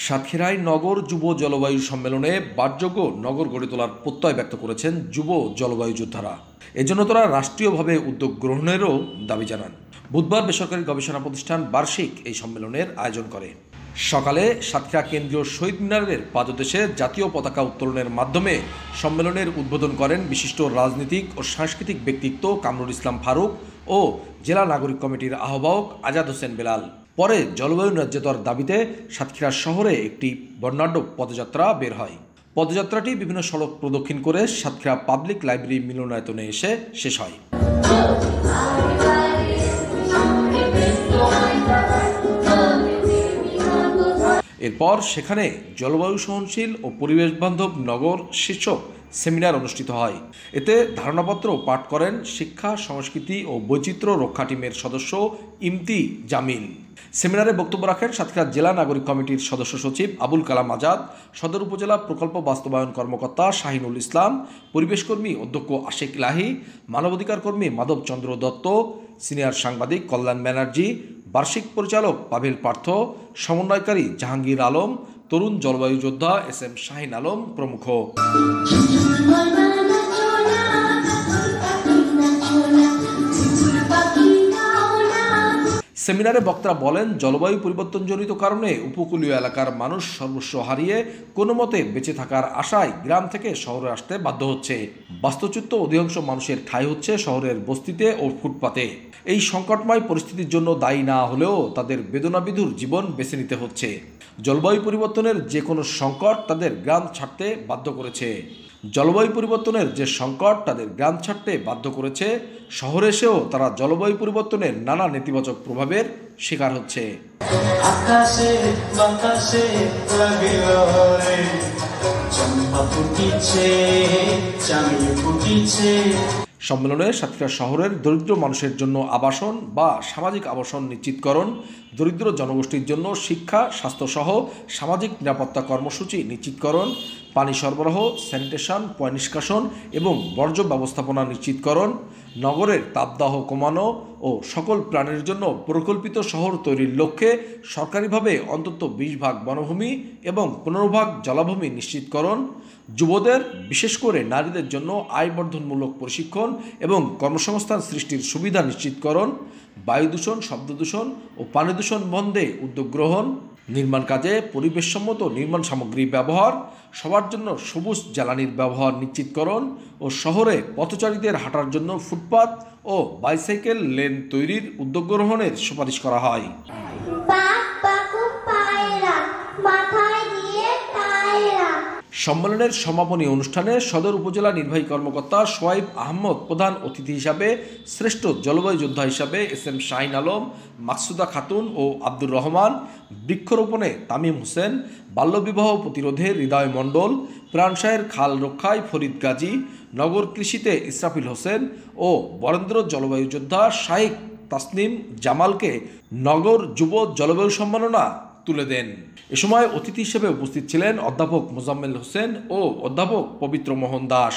সাতক্ষীরায় নগর যুব জলবায়ু সম্মেলনে বাসযোগ্য নগর গড়ে তোলার প্রত্যয় ব্যক্ত করেছেন যুব জলবায়ু যোদ্ধারা। এজন্য তারা রাষ্ট্রীয়ভাবে উদ্যোগ গ্রহণেরও দাবি জানান। বুধবার বেসরকারি গবেষণা প্রতিষ্ঠান বার্ষিক এই সম্মেলনের আয়োজন করে। সকালে সাতক্ষীরা কেন্দ্রীয় শহীদ মিনারের পাদদেশে জাতীয় পতাকা উত্তোলনের মাধ্যমে সম্মেলনের উদ্বোধন করেন বিশিষ্ট রাজনীতিক ও সাংস্কৃতিক ব্যক্তিত্ব কামরুল ইসলাম ফারুক ও জেলা নাগরিক কমিটির আহ্বায়ক আজাদ হোসেন বেলাল। পরে জলবায়ু ন্যায্যতার দাবিতে সাতক্ষীরা শহরে একটি বর্ণাঢ্য পদযাত্রা বের হয়। পদযাত্রাটি বিভিন্ন সড়ক প্রদক্ষিণ করে সাতক্ষীরা পাবলিক লাইব্রেরি মিলনায়তনে এসে শেষ হয়। এরপর সেখানে জলবায়ু সহনশীল ও পরিবেশ বান্ধব নগর শীর্ষক সেমিনার অনুষ্ঠিত হয়। এতে ধারণাপত্র পাঠ করেন শিক্ষা, সংস্কৃতি ও বৈচিত্র্য রক্ষা টিমের সদস্য ইমতি জামিল। সেমিনারে বক্তব্য রাখেন সাতক্ষীরা জেলা নাগরিক কমিটির সদস্য সচিব আবুল কালাম আজাদ, সদর উপজেলা প্রকল্প বাস্তবায়ন কর্মকর্তা শাহিনুল ইসলাম, পরিবেশকর্মী অধ্যক্ষ আশিক লাহি, মানবাধিকার কর্মী মাধব চন্দ্র দত্ত, সিনিয়র সাংবাদিক কল্যাণ ব্যানার্জি, বার্ষিক পরিচালক পাভেল পার্থ, সমন্বয়কারী জাহাঙ্গীর আলম, তরুণ জলবায়ু যোদ্ধা এস.এম. শাহিন আলম প্রমুখ। সেমিনারে বক্তারা বলেন, জলবায়ু পরিবর্তনজনিত কারণে উপকূলীয় এলাকার মানুষ সর্বস্ব হারিয়ে কোনো মতে বেঁচে থাকার আশায় গ্রাম থেকে শহরে আসতে বাধ্য হচ্ছে। বাস্তুচ্যুত অধিকাংশ মানুষের ঠাঁই হচ্ছে শহরের বস্তিতে ও ফুটপাতে। এই সংকটময় পরিস্থিতির জন্য দায়ী না হলেও তাদের বেদনাবিধুর জীবন বেছে নিতে হচ্ছে। জলবায়ু পরিবর্তনের যে কোনো সংকট তাদের গ্রাম ছাড়তে বাধ্য করেছে। জলবায়ু পরিবর্তনের যে সংকট তাদের গ্রাম ছাড়তে বাধ্য করেছে, শহরে এসেও তারা জলবায়ু পরিবর্তনের নানা নেতিবাচক প্রভাবের শিকার হচ্ছে। সম্মেলনে সাতক্ষীরা শহরের দরিদ্র মানুষের জন্য আবাসন বা সামাজিক আবাসন নিশ্চিতকরণ, দরিদ্র জনগোষ্ঠীর জন্য শিক্ষা, স্বাস্থ্যসহ সামাজিক নিরাপত্তা কর্মসূচি নিশ্চিতকরণ, পানি সরবরাহ, স্যানিটেশন, পয় নিষ্কাশন এবং বর্জ্য ব্যবস্থাপনা নিশ্চিতকরণ, নগরের তাপদাহ কমানো ও সকল প্রাণীর জন্য পরিকল্পিত শহর তৈরির লক্ষ্যে সরকারিভাবে অন্তত 20 ভাগ বনভূমি এবং 15 ভাগ জলাভূমি নিশ্চিতকরণ, যুবদের বিশেষ করে নারীদের জন্য আয়বর্ধনমূলক প্রশিক্ষণ এবং কর্মসংস্থান সৃষ্টির সুবিধা নিশ্চিতকরণ, বায়ু দূষণ, শব্দ দূষণ ও পানি দূষণ বন্ধে উদ্যোগ গ্রহণ, নির্মাণ কাজে পরিবেশসম্মত নির্মাণ সামগ্রী ব্যবহার, সবার জন্য সবুজ জ্বালানির ব্যবহার নিশ্চিতকরণ ও শহরে পথচারীদের হাঁটার জন্য ফুটপাত ও বাইসাইকেল লেন তৈরির উদ্যোগ গ্রহণের সুপারিশ করা হয়। সম্মেলনের সমাপনী অনুষ্ঠানে সদর উপজেলা নির্বাহী কর্মকর্তা সোয়াইব আহমদ প্রধান অতিথি হিসাবে, শ্রেষ্ঠ জলবায়ু যোদ্ধা হিসাবে এস.এম. শাহিন আলম, মাকসুদা খাতুন ও আব্দুর রহমান, বৃক্ষরোপণে তামিম হোসেন, বাল্যবিবাহ প্রতিরোধে হৃদয় মণ্ডল, প্রাণসায়ের খাল রক্ষায় ফরিদ গাজী, নগর কৃষিতে ইসরাফিল হোসেন ও বরেন্দ্র জলবায়ু যোদ্ধা শাইখ তাসনিম জামালকে নগর যুব জলবায়ু সম্মাননা তুলে দেন। এ সময় অতিথি হিসেবে উপস্থিত ছিলেন অধ্যাপক মোজাম্মেল হোসেন ও অধ্যাপক পবিত্র মোহন দাস।